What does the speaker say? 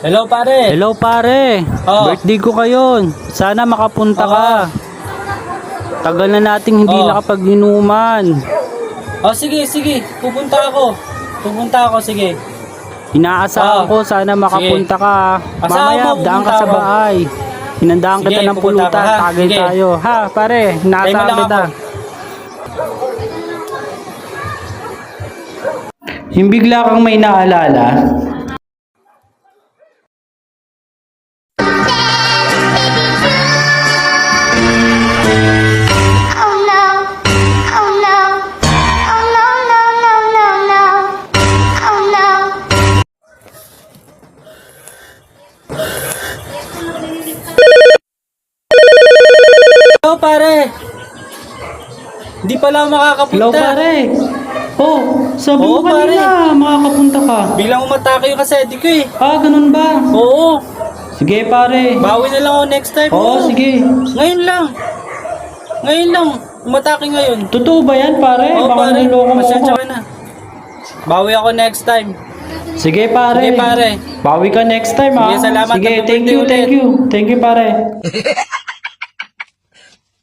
Hello pare. Hello pare, Oh. birthday ko ngayon. Sana makapunta ka. Tagal na nating hindi Oh. nakapag-inuman. Oh sige, sige. Pupunta ako, sige. Inaasahan ko sana makapunta ka. Asahan Mamaya, mo, daan ka pupunta sa ako. bahay. Hinandaan Sige, kita ng pupunta pulutan, ako, ha? tagay Sige. tayo. Ha pare, Tayo mo inaasahan lang kita. ako. Yung bigla kang may naalala, Oh no, oh no, oh no, no, no, no, no, oh no. Hello pare. Hindi pala ako makakapunta. hello pare. Oh, sabi Oo, mo kanina, makakapunta ka. Biglang umatake yung kaseti ko eh. Ah, ganun ba? Oo. Sige pare. Bawi na lang ako next time. Oo, sige. Ngayon lang. Umatake ngayon. Totoo ba yan pare? Oo Baka pare, niloko mo pasensya ako. ka na. Bawi ako next time. Sige pare. Sige pare. Bawi ka next time ha. Sige, salamat. Sige, Happy thank birthday you, ulit. thank you. Thank you pare.